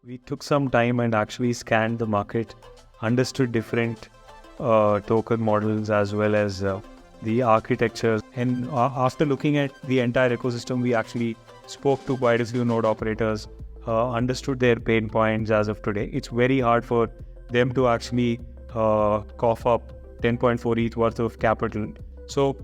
We took some time and actually scanned the market, understood different token models as well as the architectures. And after looking at the entire ecosystem, we actually spoke to quite a few node operators, understood their pain points as of today. It's very hard for them to actually cough up 10.4 ETH worth of capital. So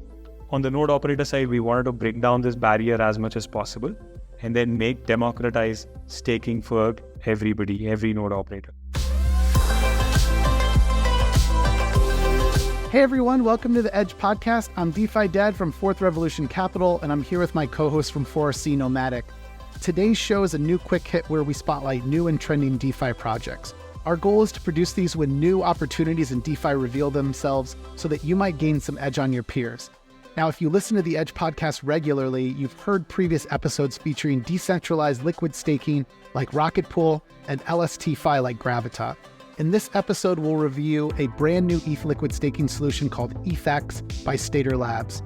on the node operator side, we wanted to break down this barrier as much as possible and then democratize staking for everybody, every node operator. Hey everyone, welcome to the Edge Podcast. I'm DeFi Dad from Fourth Revolution Capital, and I'm here with my co-host from 4C Nomadic. Today's show is a new quick hit where we spotlight new and trending DeFi projects. Our goal is to produce these when new opportunities in DeFi reveal themselves so that you might gain some edge on your peers. Now, if you listen to the Edge Podcast regularly, you've heard previous episodes featuring decentralized liquid staking like Rocket Pool and LST Fi like Gravita. In this episode, we'll review a brand new ETH liquid staking solution called ETHx by Stader Labs.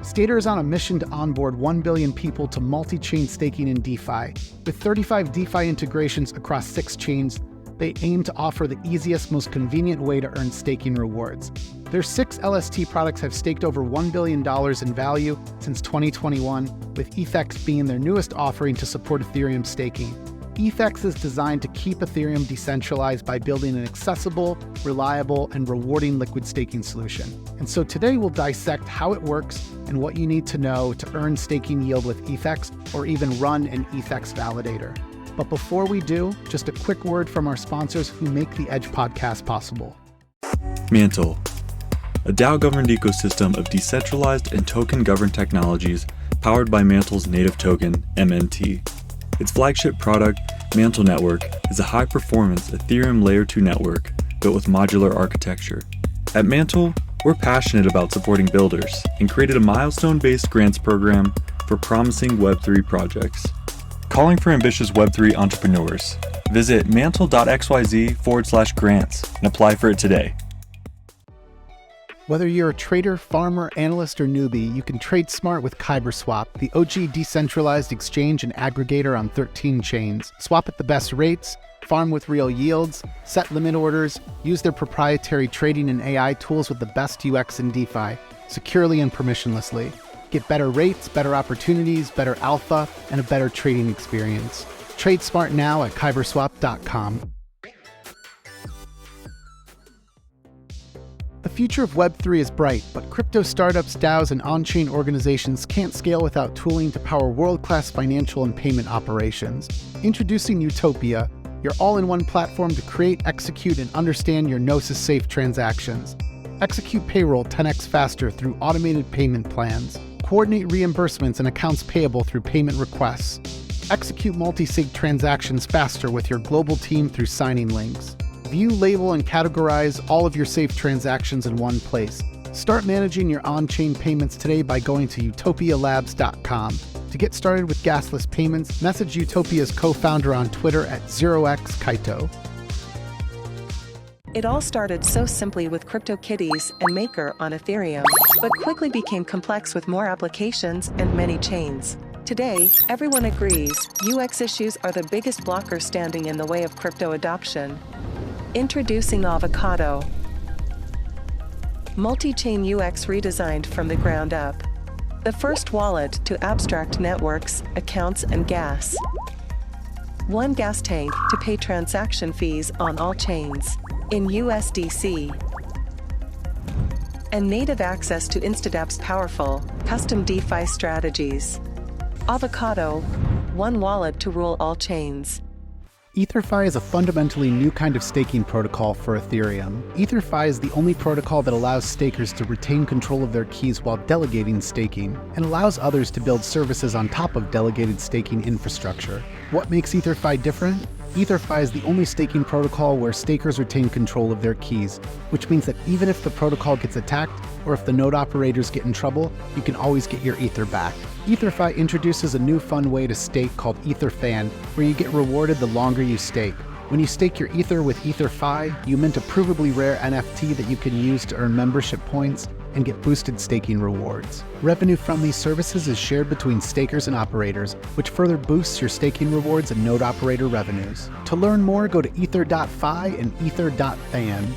Stader is on a mission to onboard 1 billion people to multi-chain staking in DeFi. With 35 DeFi integrations across 6 chains, they aim to offer the easiest, most convenient way to earn staking rewards. Their 6 LST products have staked over $1 billion in value since 2021, with ETHx being their newest offering to support Ethereum staking. ETHx is designed to keep Ethereum decentralized by building an accessible, reliable, and rewarding liquid staking solution. And so today we'll dissect how it works and what you need to know to earn staking yield with ETHx or even run an ETHx validator. But before we do, just a quick word from our sponsors who make the Edge Podcast possible. Mantle, a DAO-governed ecosystem of decentralized and token-governed technologies powered by Mantle's native token, MNT. Its flagship product, Mantle Network, is a high-performance Ethereum Layer 2 network built with modular architecture. At Mantle, we're passionate about supporting builders and created a milestone-based grants program for promising Web3 projects. Calling for ambitious Web3 entrepreneurs. Visit mantle.xyz/grants and apply for it today. Whether you're a trader, farmer, analyst, or newbie, you can trade smart with KyberSwap, the OG decentralized exchange and aggregator on 13 chains. Swap at the best rates, farm with real yields, set limit orders, use their proprietary trading and AI tools with the best UX in DeFi, securely and permissionlessly. Get better rates, better opportunities, better alpha, and a better trading experience. Trade smart now at kyberswap.com. The future of Web3 is bright, but crypto startups, DAOs, and on-chain organizations can't scale without tooling to power world-class financial and payment operations. Introducing Utopia, your all-in-one platform to create, execute, and understand your Gnosis-safe transactions. Execute payroll 10x faster through automated payment plans. Coordinate reimbursements and accounts payable through payment requests. Execute multi-sig transactions faster with your global team through signing links. View, label, and categorize all of your safe transactions in one place. Start managing your on-chain payments today by going to utopialabs.com. To get started with gasless payments, message Utopia's co-founder on Twitter at 0xkaito. It all started so simply with CryptoKitties and Maker on Ethereum, but quickly became complex with more applications and many chains. Today, everyone agrees UX issues are the biggest blocker standing in the way of crypto adoption. Introducing Avocado. Multi-chain UX redesigned from the ground up. The first wallet to abstract networks, accounts, and gas. One gas tank to pay transaction fees on all chains in USDC. And native access to Instadapp's powerful, custom DeFi strategies. Avocado, one wallet to rule all chains. EtherFi is a fundamentally new kind of staking protocol for Ethereum. EtherFi is the only protocol that allows stakers to retain control of their keys while delegating staking, and allows others to build services on top of delegated staking infrastructure. What makes EtherFi different? EtherFi is the only staking protocol where stakers retain control of their keys, which means that even if the protocol gets attacked, or if the node operators get in trouble, you can always get your Ether back. EtherFi introduces a new fun way to stake called EtherFan, where you get rewarded the longer you stake. When you stake your Ether with EtherFi, you mint a provably rare NFT that you can use to earn membership points, and get boosted staking rewards. Revenue from these services is shared between stakers and operators, which further boosts your staking rewards and node operator revenues. To learn more, go to ether.fi and ether.fan.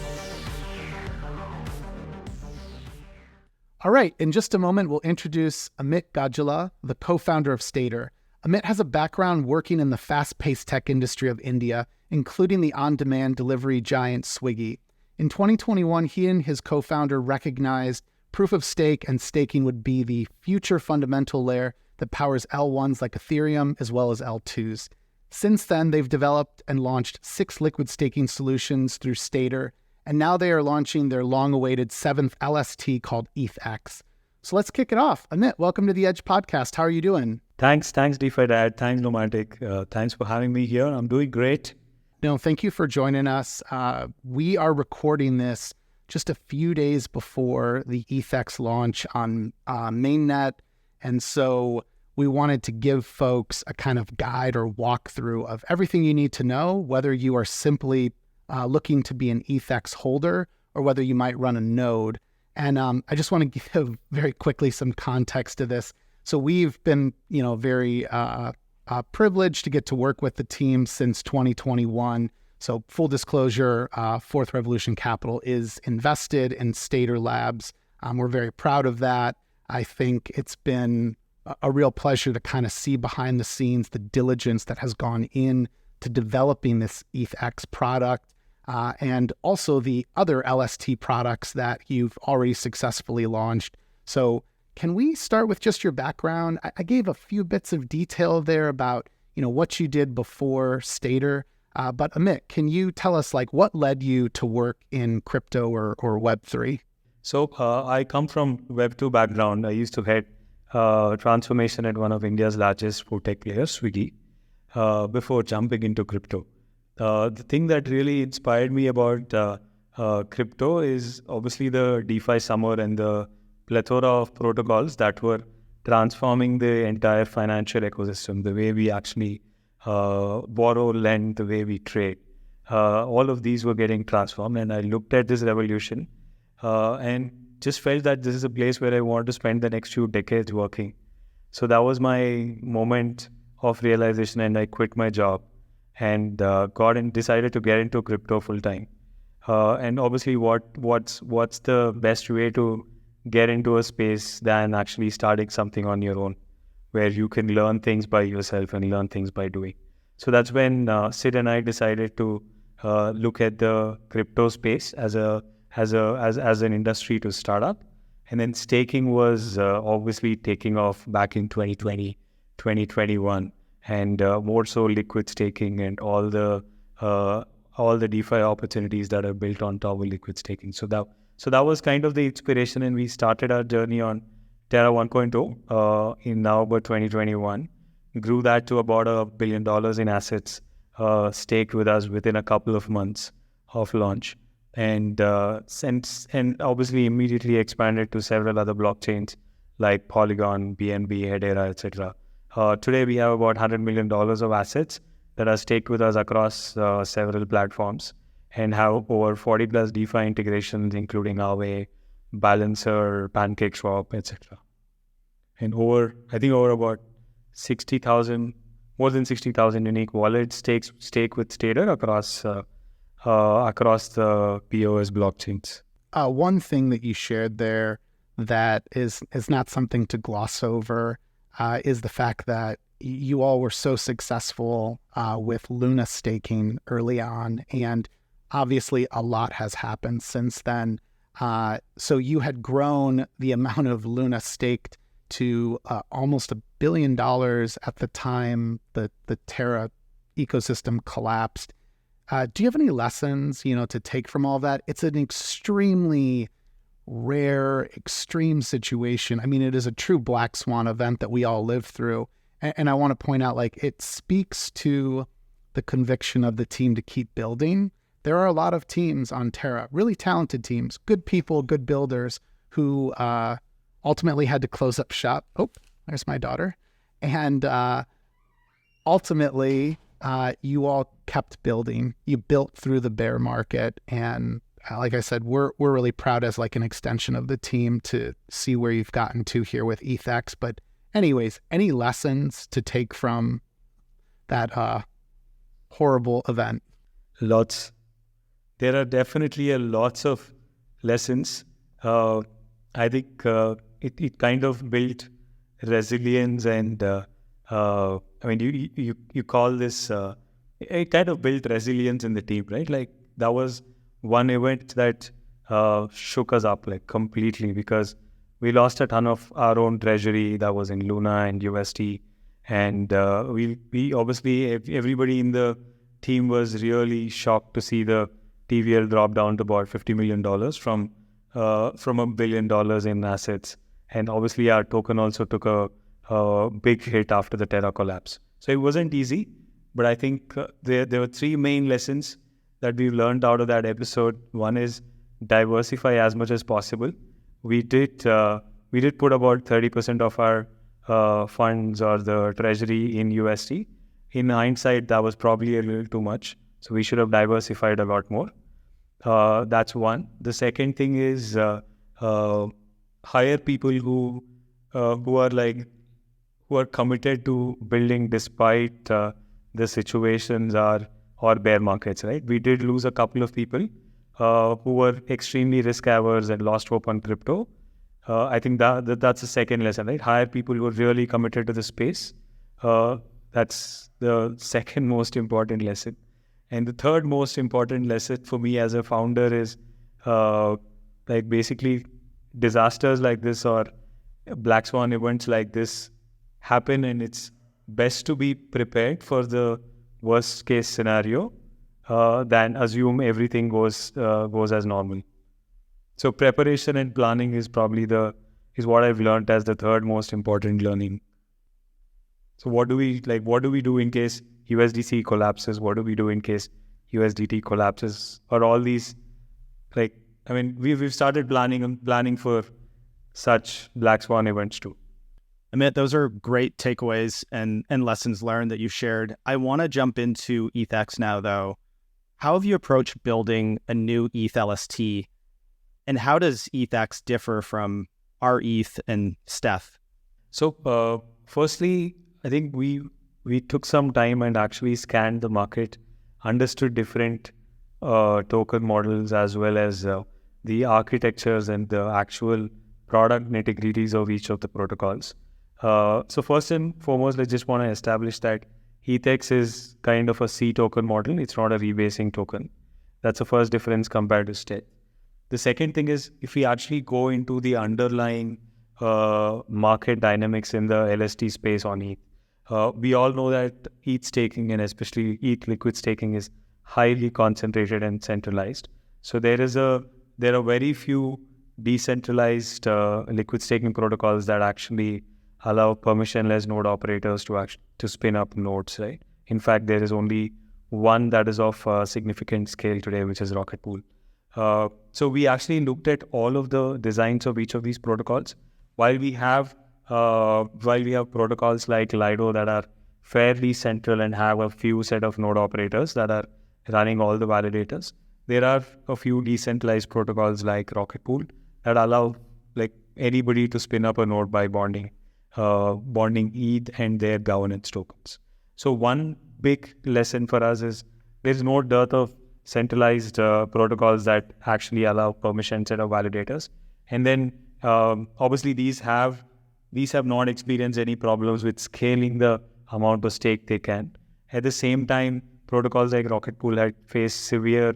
All right, in just a moment, we'll introduce Amit Gajjala, the co-founder of Stader. Amit has a background working in the fast-paced tech industry of India, including the on-demand delivery giant Swiggy. In 2021, he and his co-founder recognized proof of stake and staking would be the future fundamental layer that powers L1s like Ethereum as well as L2s. Since then, they've developed and launched 6 liquid staking solutions through Stader, and now they are launching their long-awaited 7th LST called ETHx. So let's kick it off. Amit, welcome to the Edge podcast. How are you doing? Thanks, DeFi Dad. Thanks, Nomatic. Thanks for having me here. I'm doing great. No, thank you for joining us. We are recording this just a few days before the ETHx launch on mainnet, and so we wanted to give folks a kind of guide or walkthrough of everything you need to know, whether you are simply looking to be an ETHx holder or whether you might run a node. And I just want to give very quickly some context to this. So we've been, very privileged to get to work with the team since 2021. So full disclosure, Fourth Revolution Capital is invested in Stader Labs. We're very proud of that. I think it's been a real pleasure to kind of see behind the scenes the diligence that has gone in to developing this ETHx product. And also the other LST products that you've already successfully launched. So can we start with just your background? I gave a few bits of detail there about, what you did before Stader. But Amit, can you tell us what led you to work in crypto or Web3? So I come from Web2 background. I used to head transformation at one of India's largest food tech players, Swiggy, before jumping into crypto. The thing that really inspired me about crypto is obviously the DeFi summer and the plethora of protocols that were transforming the entire financial ecosystem, the way we actually borrow, lend, the way we trade. All of these were getting transformed, and I looked at this revolution and just felt that this is a place where I want to spend the next few decades working. So that was my moment of realization, and I quit my job and decided to get into crypto full time. And obviously, what's the best way to get into a space than actually starting something on your own, where you can learn things by yourself and learn things by doing. So that's when Sid and I decided to look at the crypto space as an industry to start up. And then staking was obviously taking off back in 2020, 2021. And more so liquid staking and all the DeFi opportunities that are built on top of liquid staking. So that was kind of the inspiration, and we started our journey on Terra 1.0 in November 2021. Grew that to about $1 billion in assets staked with us within a couple of months of launch, and obviously immediately expanded to several other blockchains like Polygon, BNB, Hedera, etc. Today, we have about $100 million of assets that are staked with us across several platforms and have over 40 plus DeFi integrations, including Aave, Balancer, PancakeSwap, etc. And over about 60,000, more than 60,000 unique wallets stake with Stader across the POS blockchains. One thing that you shared there that is not something to gloss over is the fact that you all were so successful with Luna staking early on, and obviously a lot has happened since then. So you had grown the amount of Luna staked to almost $1 billion at the time the Terra ecosystem collapsed. Do you have any lessons, to take from all that? It's an extremely rare, extreme situation. I mean, it is a true black swan event that we all live through. And I want to point out, it speaks to the conviction of the team to keep building. There are a lot of teams on Terra, really talented teams, good people, good builders who ultimately had to close up shop. Oh, there's my daughter. And ultimately, you all kept building. You built through the bear market, and like I said, we're really proud as like an extension of the team to see where you've gotten to here with ETHx. But anyways, any lessons to take from that horrible event? Lots. There are definitely lots of lessons. I think it kind of built resilience and I mean you call this it kind of built resilience in the team, right? Like that was one event that shook us up like completely because we lost a ton of our own treasury that was in Luna and UST, and we obviously everybody in the team was really shocked to see the TVL drop down to about $50 million from $1 billion in assets. And obviously our token also took a big hit after the Terra collapse. So it wasn't easy, but I think there were three main lessons that we've learned out of that episode. One is diversify as much as possible. We did put about 30% of our funds or the treasury in USD. In hindsight, that was probably a little too much. So we should have diversified a lot more. That's one. The second thing is hire people who are committed to building despite the situations or bear markets. Right? We did lose a couple of people who were extremely risk averse and lost hope on crypto. I think that's the second lesson. Right? Hire people who are really committed to the space. That's the second most important lesson. And the third most important lesson for me as a founder is like basically disasters like this or black swan events like this happen, and it's best to be prepared for the worst case scenario than assume everything goes as normal. So preparation and planning is probably is what I've learned as the third most important learning. So what do we do in case USDC collapses? What do we do in case USDT collapses? Or all these, like, I mean, we've started planning for such black swan events too. Amit, those are great takeaways and lessons learned that you shared. I want to jump into ETHx now, though. How have you approached building a new ETH LST? And how does ETHx differ from our ETH and Steph? So, firstly, I think we took some time and actually scanned the market, understood different token models as well as the architectures and the actual product nitty-gritties of each of the protocols. So first and foremost, I just want to establish that ETHx is kind of a C token model. It's not a rebasing token. That's the first difference compared to Stader. The second thing is, if we actually go into the underlying market dynamics in the LST space on ETH, we all know that ETH staking and especially ETH liquid staking is highly concentrated and centralized. So there are very few decentralized liquid staking protocols that actually allow permissionless node operators to spin up nodes, right? In fact, there is only one that is of significant scale today, which is Rocket Pool. So we actually looked at all of the designs of each of these protocols. While we have protocols like Lido that are fairly central and have a few set of node operators that are running all the validators, there are a few decentralized protocols like Rocket Pool that allow like anybody to spin up a node by bonding ETH and their governance tokens. So one big lesson for us is there's no dearth of centralized protocols that actually allow permission set of validators. And then obviously these have not experienced any problems with scaling the amount of stake they can. At the same time, protocols like Rocket Pool had faced severe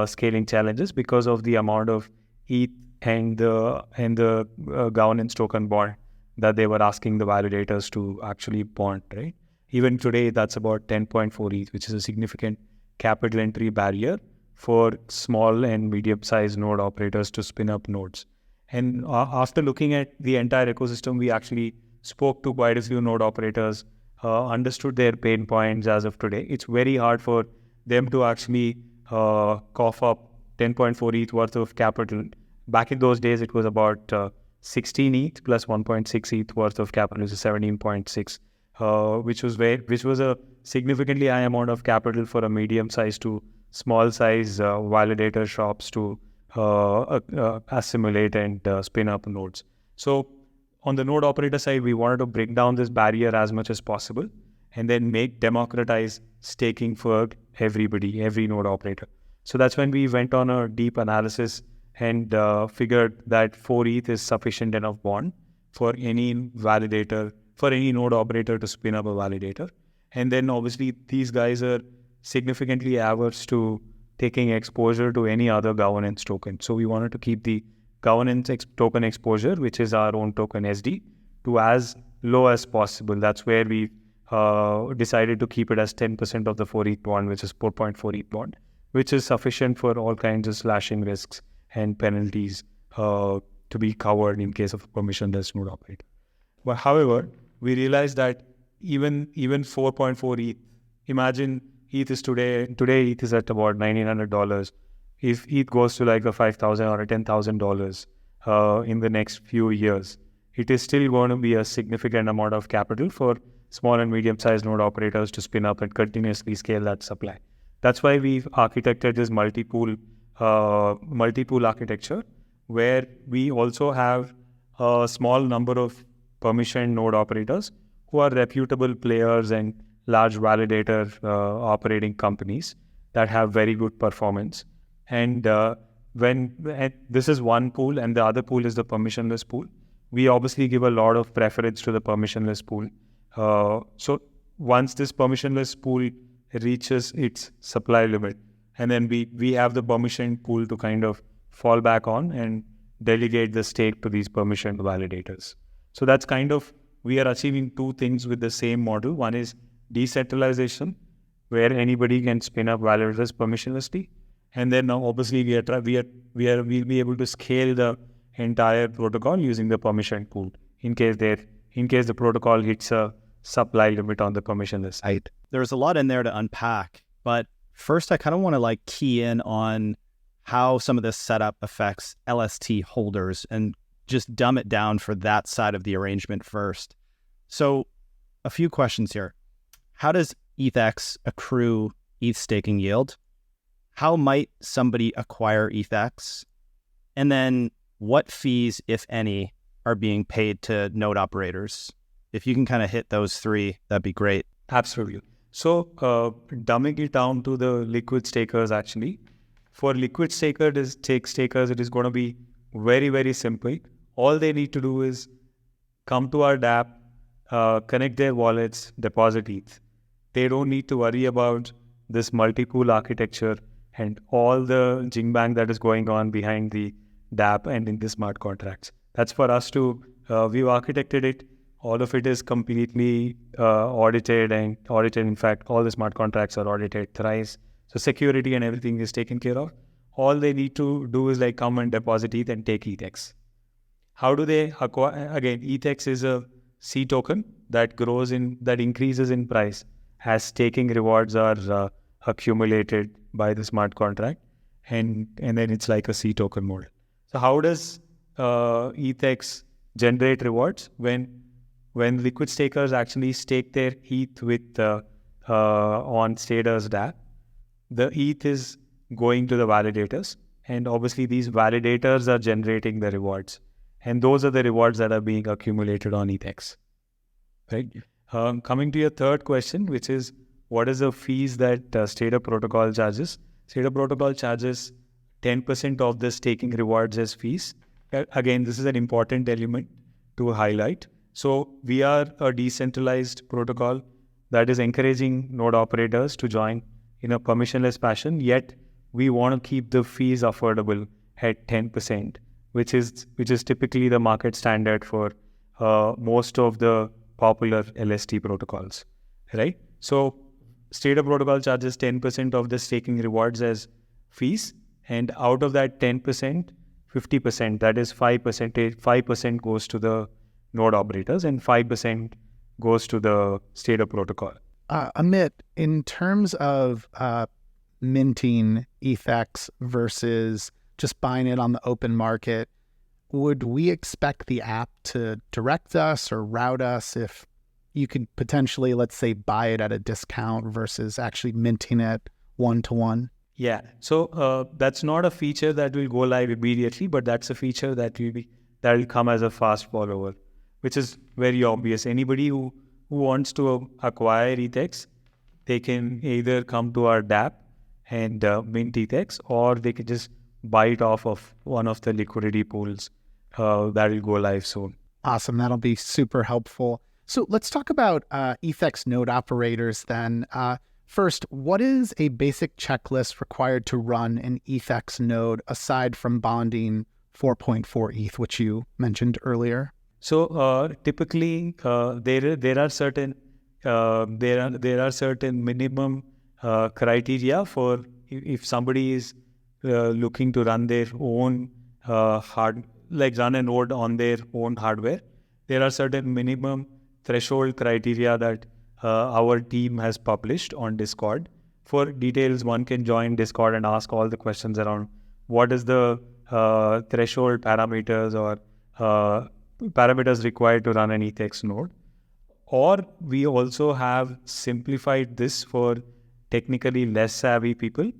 scaling challenges because of the amount of ETH and the governance token bond that they were asking the validators to actually bond, right? Even today, that's about 10.4 ETH, which is a significant capital entry barrier for small and medium-sized node operators to spin up nodes. And after looking at the entire ecosystem, we actually spoke to quite a few node operators, understood their pain points as of today. It's very hard for them to actually cough up 10.4 ETH worth of capital. Back in those days, it was about 16 ETH plus 1.6 ETH worth of capital, which is 17.6, which was a significantly high amount of capital for a medium-sized to small size validator shops to assimilate and spin up nodes. So on the node operator side, we wanted to break down this barrier as much as possible and then democratize staking for everybody, every node operator. So that's when we went on a deep analysis and figured that 4 ETH is sufficient enough bond for any validator, for any node operator to spin up a validator. And then obviously these guys are significantly averse to taking exposure to any other governance token. So we wanted to keep the governance token exposure, which is our own token SD, to as low as possible. That's where we decided to keep it as 10% of the 4 ETH bond, which is 4.4 ETH bond, which is sufficient for all kinds of slashing risks and penalties to be covered in case of a permissionless node operator. But however, we realized that even 4.4 ETH, imagine ETH is today ETH is at about $1,900. If ETH goes to like a $5,000 or a $10,000 in the next few years, it is still going to be a significant amount of capital for small and medium-sized node operators to spin up and continuously scale that supply. That's why we've architected this multi-pool architecture, where we also have a small number of permissioned node operators who are reputable players and large validator operating companies that have very good performance. And this is one pool, and the other pool is the permissionless pool. We obviously give a lot of preference to the permissionless pool. So once this permissionless pool reaches its supply limit, and then we have the permission pool to kind of fall back on and delegate the stake to these permissioned validators. So that's kind of, we are achieving two things with the same model. One is decentralization, where anybody can spin up validators permissionlessly. And then now obviously we'll be able to scale the entire protocol using the permission pool in case the protocol hits a supply limit on the permissionless side. There's a lot in there to unpack, but first I kind of want to key in on how some of this setup affects LST holders and just dumb it down for that side of the arrangement first. So a few questions here. How does ETHx accrue ETH staking yield? How might somebody acquire ETHx? And then what fees, if any, are being paid to node operators? If you can kind of hit those three, that'd be great. Absolutely. So dumbing it down to the liquid stakers, actually, for liquid stakers, it is going to be very, very simple. All they need to do is come to our dApp, connect their wallets, deposit ETH. They don't need to worry about this multi-pool architecture and all the jingbang that is going on behind the dApp and in the smart contracts. That's for us to, we've architected it. All of it is completely audited. In fact, all the smart contracts are audited thrice. So security and everything is taken care of. All they need to do is come and deposit ETH and take ETHx. How do they acquire? Again, ETHx is a C token that increases in price as staking rewards are accumulated by the smart contract, and then it's like a C token model. So how does ETHx generate rewards? When liquid stakers actually stake their ETH with on Stader's dApp, the ETH is going to the validators, and obviously these validators are generating the rewards, and those are the rewards that are being accumulated on ETHx. Right. Coming to your third question, which is what is the fees that Stader protocol charges? Stader protocol charges 10% of the staking rewards as fees. Again, this is an important element to highlight. So we are a decentralized protocol that is encouraging node operators to join in a permissionless fashion, yet we want to keep the fees affordable at 10%, which is typically the market standard for most of the popular LST protocols, right? So Stader protocol charges 10% of the staking rewards as fees, and out of that 10%, 50%, that is 5% goes to the node operators and 5% goes to the Stader protocol. Amit, in terms of minting ETHx versus just buying it on the open market, would we expect the app to direct us or route us if you could potentially, let's say, buy it at a discount versus actually minting it one-to-one? Yeah. So that's not a feature that will go live immediately, but that's a feature that will come as a fast follower, which is very obvious. Anybody who wants to acquire ETHx, they can either come to our dApp and mint ETHx, or they can just buy it off of one of the liquidity pools that will go live soon. Awesome. That'll be super helpful. So let's talk about ETHx node operators then. First, what is a basic checklist required to run an ETHx node aside from bonding 4.4 ETH, which you mentioned earlier? So typically there are certain minimum criteria for if somebody is looking to run their own run a node on their own hardware. There are certain minimum threshold criteria that our team has published on Discord. For details, one can join Discord and ask all the questions around what is the threshold parameters or parameters required to run an ETHx node. Or we also have simplified this for technically less savvy people.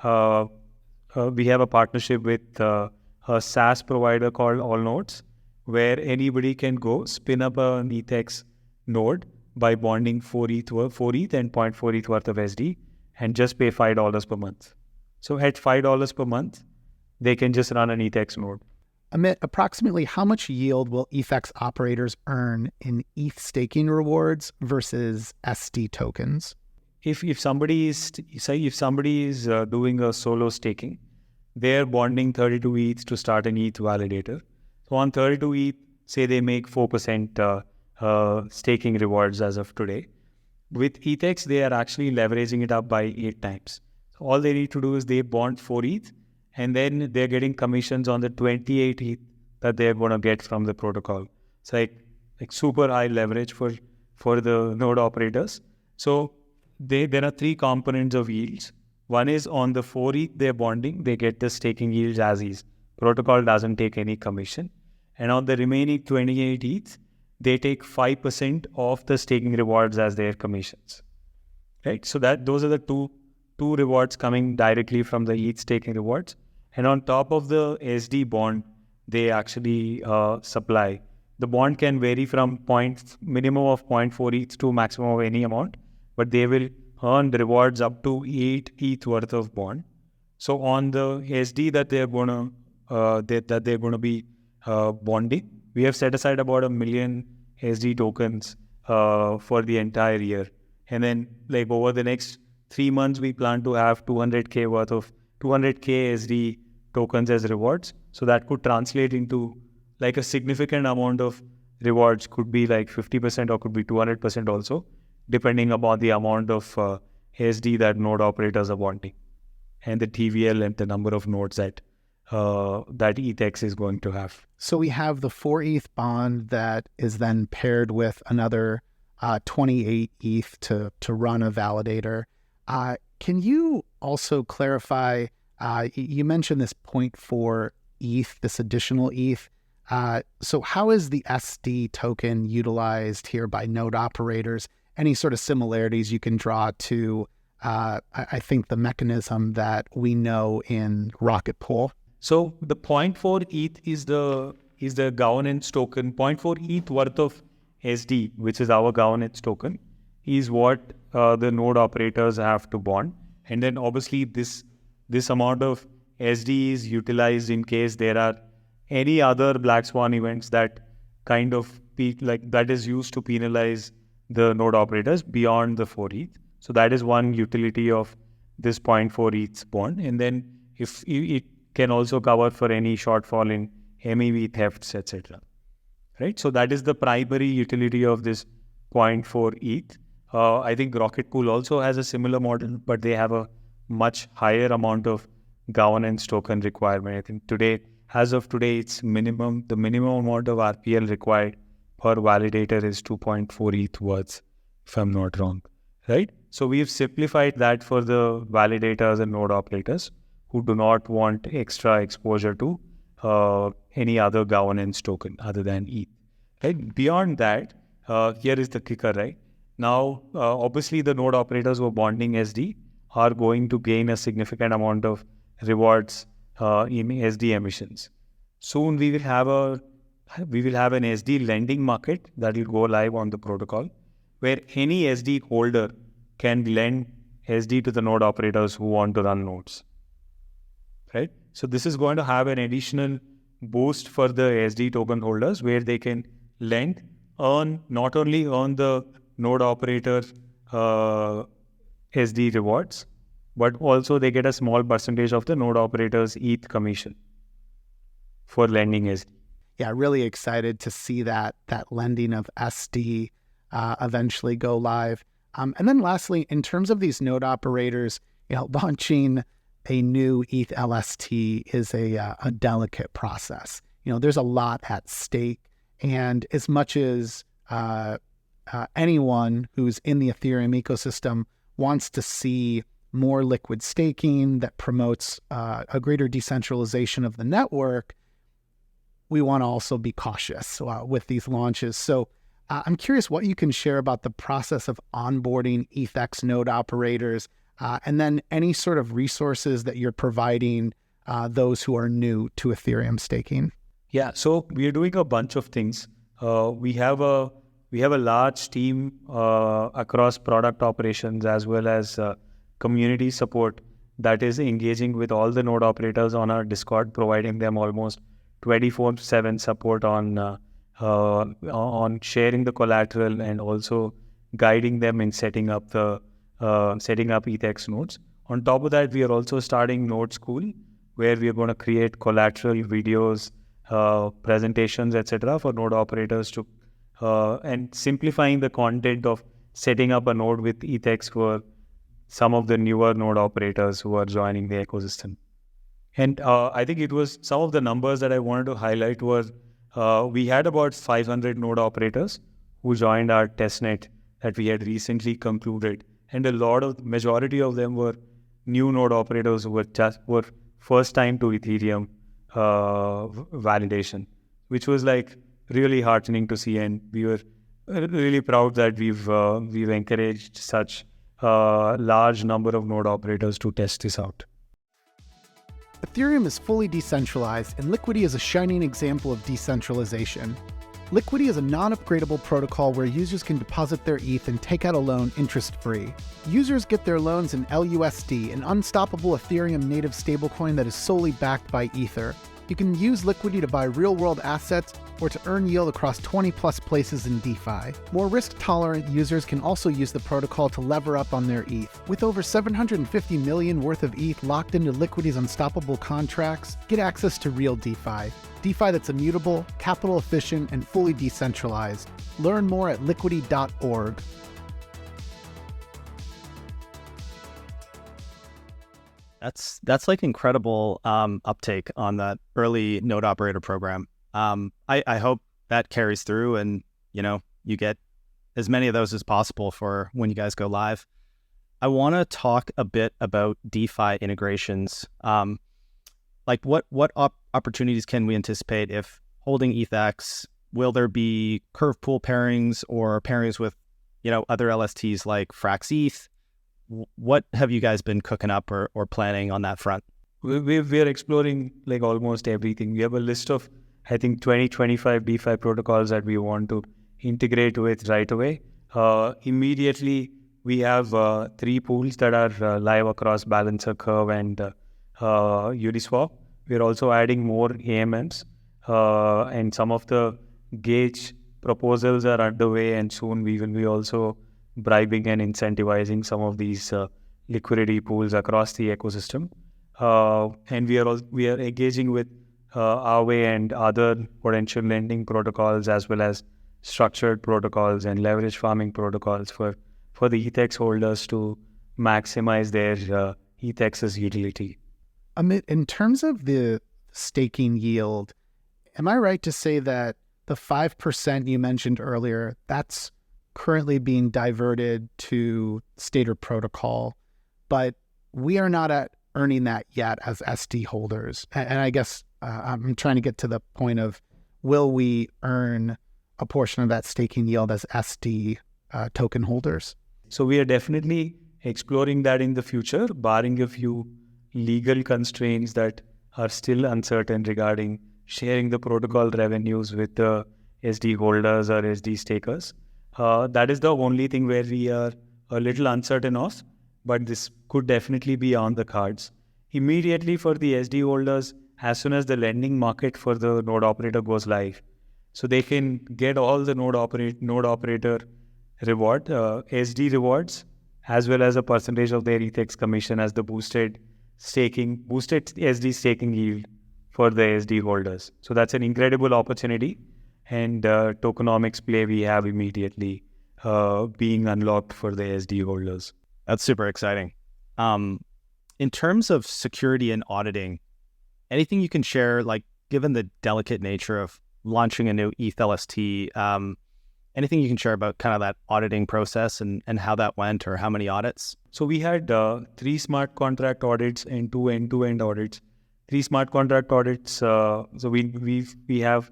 We have a partnership with a SaaS provider called Allnodes, where anybody can go spin up an ETHx node by bonding 4 ETH and 0.4 ETH worth of SD and just pay $5 per month. So at $5 per month, they can just run an ETHx node. Amit, approximately how much yield will ETHx operators earn in ETH staking rewards versus SD tokens? If somebody is doing a solo staking, they're bonding 32 ETH to start an ETH validator. So on 32 ETH, say they make 4% staking rewards as of today. With ETHx, they are actually leveraging it up by 8 times. So all they need to do is they bond 4 ETH, and then they're getting commissions on the 28 ETH that they're going to get from the protocol. It's like super high leverage for the node operators. So there are 3 components of yields. One is on the 4 ETH they're bonding, they get the staking yields as is. Protocol doesn't take any commission. And on the remaining 28 ETH, they take 5% of the staking rewards as their commissions. Right? So those are the two rewards coming directly from the ETH staking rewards. And on top of the SD bond, they actually supply. The bond can vary from minimum of 0.4 ETH to maximum of any amount, but they will earn the rewards up to 8 ETH worth of bond. So on the SD that they're going to be bonding, we have set aside about 1 million SD tokens for the entire year. And then over the next 3 months, we plan to have 200K worth of 200K SD tokens as rewards. So that could translate into a significant amount of rewards, could be 50% or could be 200% also, depending upon the amount of SD that node operators are wanting and the TVL and the number of nodes that ETHx is going to have. So we have the 4 ETH bond that is then paired with another 28 ETH to run a validator. Can you also clarify, you mentioned this 0.4 ETH, this additional ETH. So how is the SD token utilized here by node operators? Any sort of similarities you can draw to, I think, the mechanism that we know in Rocket Pool? So the 0.4 ETH is the governance token. 0.4 ETH worth of SD, which is our governance token, is what the node operators have to bond. And then obviously this amount of SD is utilized in case there are any other black swan events that that is used to penalize the node operators beyond the 4 ETH. So that is one utility of this 0.4 ETH bond. And then if it can also cover for any shortfall in MEV thefts, etc. Right? So that is the primary utility of this 0.4 ETH. I think Rocket Pool also has a similar model, but they have a much higher amount of governance token requirement. I think as of today, the minimum amount of RPL required per validator is 2.4 ETH worth, if I'm not wrong. Right? So we've simplified that for the validators and node operators who do not want extra exposure to any other governance token other than ETH. Right? Beyond that, here is the kicker, right? Now, obviously, the node operators who are bonding SD are going to gain a significant amount of rewards in SD emissions. Soon we will have an SD lending market that will go live on the protocol, where any SD holder can lend SD to the node operators who want to run nodes. Right? So this is going to have an additional boost for the SD token holders, where they can lend, not only earn the node operator SD rewards, but also they get a small percentage of the node operator's ETH commission for lending SD. Yeah, really excited to see that lending of SD eventually go live. And then lastly, in terms of these node operators, launching a new ETH LST is a delicate process. There's a lot at stake, and as much as anyone who's in the Ethereum ecosystem wants to see more liquid staking that promotes a greater decentralization of the network, we want to also be cautious with these launches. So I'm curious what you can share about the process of onboarding ETHx node operators, and then any sort of resources that you're providing those who are new to Ethereum staking. Yeah, so we are doing a bunch of things. We have a large team across product operations as well as community support that is engaging with all the node operators on our Discord, providing them almost 24/7 support on sharing the collateral and also guiding them in setting up ETHx nodes. On top of that, we are also starting Node School, where we are going to create collateral videos, presentations, etc. for node operators to and simplifying the content of setting up a node with ETHx for some of the newer node operators who are joining the ecosystem. And I think it was some of the numbers that I wanted to highlight were we had about 500 node operators who joined our testnet that we had recently concluded, and majority of them were new node operators who were first time to Ethereum validation, which was like really heartening to see, and we were really proud that we've encouraged such large number of node operators to test this out. Ethereum is fully decentralized, and Liquity is a shining example of decentralization. Liquity is a non-upgradable protocol where users can deposit their ETH and take out a loan interest-free. Users get their loans in LUSD, an unstoppable Ethereum native stablecoin that is solely backed by Ether. You can use Liquity to buy real-world assets or to earn yield across 20-plus places in DeFi. More risk-tolerant users can also use the protocol to lever up on their ETH. With over 750 million worth of ETH locked into Liquity's unstoppable contracts, get access to real DeFi. DeFi that's immutable, capital efficient, and fully decentralized. Learn more at liquity.org. That's like incredible uptake on that early node operator program. I hope that carries through, and you get as many of those as possible for when you guys go live. I want to talk a bit about DeFi integrations. Like what opportunities can we anticipate if holding ETHx? Will there be curve pool pairings or pairings with other LSTs like Frax ETH? What have you guys been cooking up or planning on that front? We're exploring like almost everything. We have a list of, I think, 20-25 DeFi protocols that we want to integrate with right away. Immediately, we have 3 pools that are live across Balancer, Curve, and Uniswap. We're also adding more AMMs, and some of the gauge proposals are underway, and soon we will be also bribing and incentivizing some of these liquidity pools across the ecosystem. And we are engaging with Aave and other potential lending protocols, as well as structured protocols and leverage farming protocols for the ETHx holders to maximize their ETHx's utility. Amit, in terms of the staking yield, am I right to say that the 5% you mentioned earlier, that's currently being diverted to Stader protocol, but we are not at earning that yet as SD holders? And I guess I'm trying to get to the point of, will we earn a portion of that staking yield as SD token holders? So we are definitely exploring that in the future, barring a few legal constraints that are still uncertain regarding sharing the protocol revenues with the SD holders or SD stakers. That is the only thing where we are a little uncertain of, but this could definitely be on the cards. Immediately for the SD holders, as soon as the lending market for the node operator goes live, so they can get all the node operator reward, SD rewards, as well as a percentage of their ETHx commission as the boosted SD staking yield for the SD holders. So that's an incredible opportunity, and tokenomics play we have immediately being unlocked for the SD holders. That's super exciting. In terms of security and auditing, anything you can share, like given the delicate nature of launching a new ETH LST, anything you can share about kind of that auditing process and how that went or how many audits? So we had 3 smart contract audits and 2 end-to-end audits. 3 smart contract audits. So we have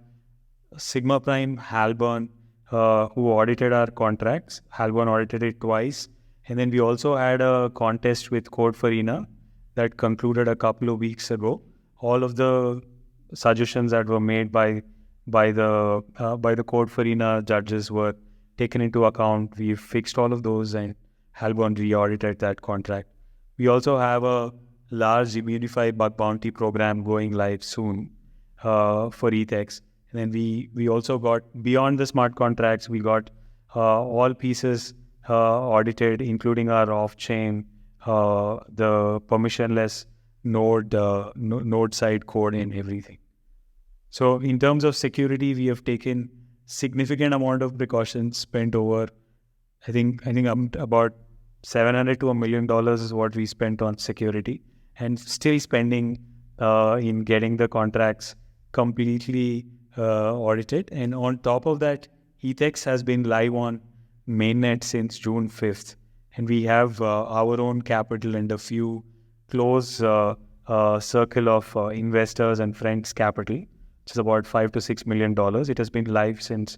Sigma Prime, Halborn, who audited our contracts. Halborn audited it twice. And then we also had a contest with Code Farina that concluded a couple of weeks ago. All of the suggestions that were made by the Code Farina judges were taken into account. We fixed all of those, and Halborn re-audited that contract. We also have a large Immunify bug bounty program going live soon for ETHx. And then we also got, beyond the smart contracts, we got all pieces audited, including our off-chain, the permissionless node side code and everything. So in terms of security, we have taken significant amount of precautions, spent over, I think about $700 to $1 million is what we spent on security, and still spending in getting the contracts completely audited. And on top of that, ETHx has been live on mainnet since June 5th. And we have our own capital and a few close circle of investors and friends capital, which is about $5 to $6 million. It has been live since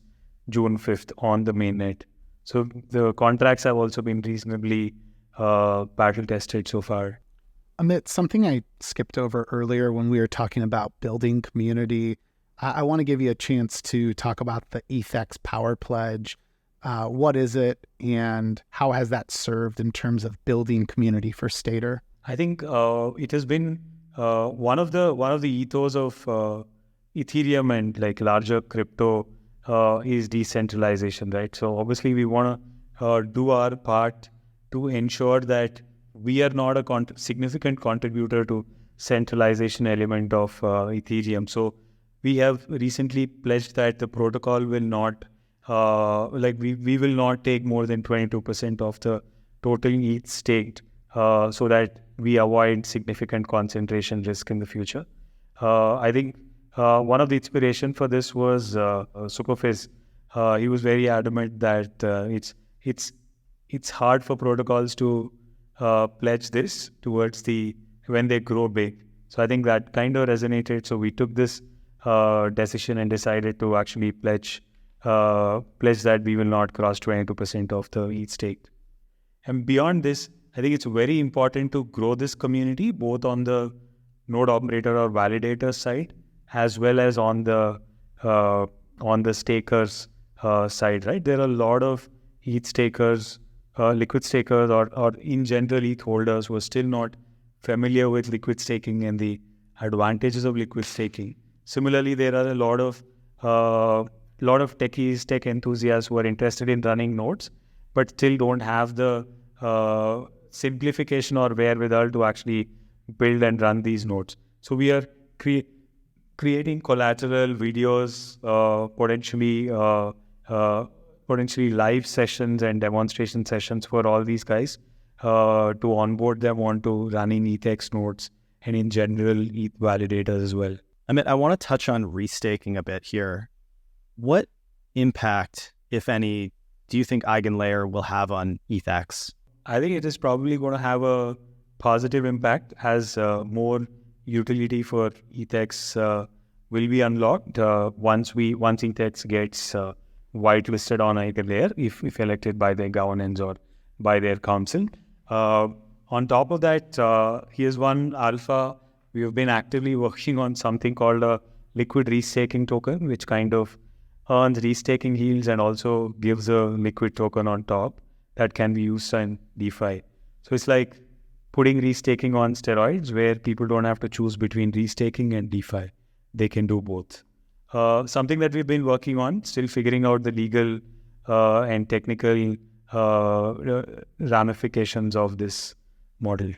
June 5th on the mainnet. So the contracts have also been reasonably battle tested so far. Amit, something I skipped over earlier when we were talking about building community, I want to give you a chance to talk about the ETHx Power Pledge. What is it, and how has that served in terms of building community for Stader? I think it has been one of the ethos of Ethereum and like larger crypto is decentralization, right? So obviously we want to do our part to ensure that we are not a significant contributor to centralization element of Ethereum. So we have recently pledged that the protocol will not, we will not take more than 22% of the total ETH staked, so that we avoid significant concentration risk in the future. I think one of the inspiration for this was Sukofiz. He was very adamant that it's hard for protocols to pledge this towards when they grow big. So I think that kind of resonated. So we took this decision and decided to actually pledge that we will not cross 22% of the ETH stake. And beyond this, I think it's very important to grow this community both on the node operator or validator side, as well as on the stakers side, right? There are a lot of ETH stakers, liquid stakers, or in general ETH holders who are still not familiar with liquid staking and the advantages of liquid staking. Similarly, there are a lot of techies, tech enthusiasts who are interested in running nodes, but still don't have the simplification or wherewithal to actually build and run these nodes. So we are creating collateral videos, potentially live sessions and demonstration sessions for all these guys to onboard them onto running ETHx nodes and in general ETH validators as well. Amit, I want to touch on restaking a bit here. What impact, if any, do you think EigenLayer will have on ETHx? I think it is probably going to have a positive impact as more utility for ETHx will be unlocked once ETHx gets whitelisted on EigenLayer if elected by their governance or by their council. On top of that, here's one alpha. We have been actively working on something called a liquid restaking token, which kind of earns restaking yields and also gives a liquid token on top that can be used in DeFi. So it's like putting restaking on steroids, where people don't have to choose between restaking and DeFi. They can do both. Something that we've been working on, still figuring out the legal and technical ramifications of this model.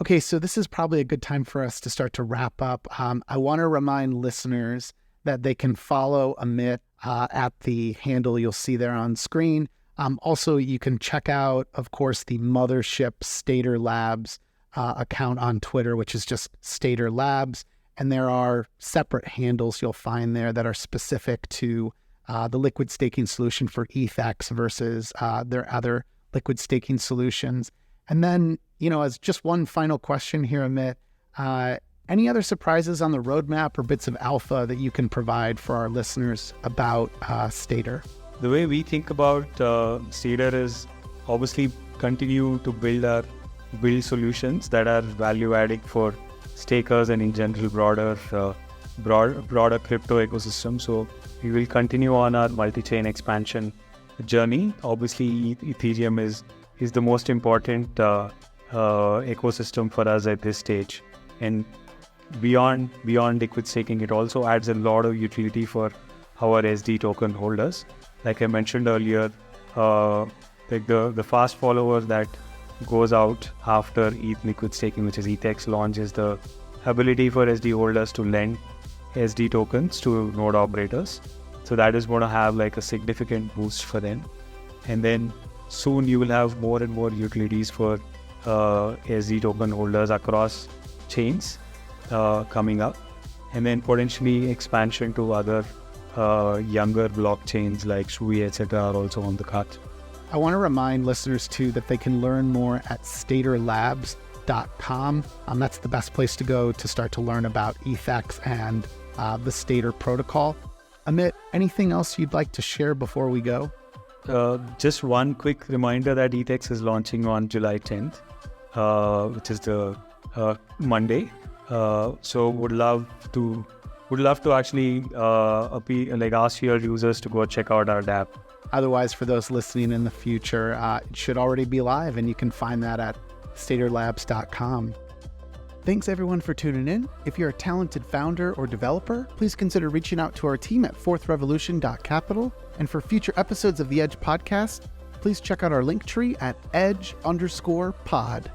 Okay, so this is probably a good time for us to start to wrap up. I want to remind listeners that they can follow Amit at the handle you'll see there on screen. Also, you can check out, of course, the mothership Stader Labs account on Twitter, which is just Stader Labs. And there are separate handles you'll find there that are specific to the liquid staking solution for ETHx versus their other liquid staking solutions. And then, as just one final question here, Amit, any other surprises on the roadmap or bits of alpha that you can provide for our listeners about Stader? The way we think about Stader is obviously continue to build solutions that are value adding for stakers and in general broader crypto ecosystem. So we will continue on our multi-chain expansion journey. Obviously, Ethereum is the most important ecosystem for us at this stage. And beyond liquid staking, it also adds a lot of utility for our SD token holders. Like I mentioned earlier, like the fast follower that goes out after ETH liquid staking, which is ETHx launch, is the ability for SD holders to lend SD tokens to node operators. So that is going to have like a significant boost for them. And then soon you will have more and more utilities for SD token holders across chains coming up. And then potentially expansion to other younger blockchains like Shui, etc. are also on the cart. I want to remind listeners too that they can learn more at staderlabs.com. That's the best place to go to start to learn about ETHx and the Stader protocol. Amit, anything else you'd like to share before we go? Just one quick reminder that ETHx is launching on July 10th, which is the Monday. So would love to actually ask your users to go check out our dApp. Otherwise, for those listening in the future, it should already be live, and you can find that at staderlabs.com. Thanks everyone for tuning in. If you're a talented founder or developer, please consider reaching out to our team at fourthrevolution.capital. And for future episodes of the Edge podcast, please check out our link tree at edge_pod.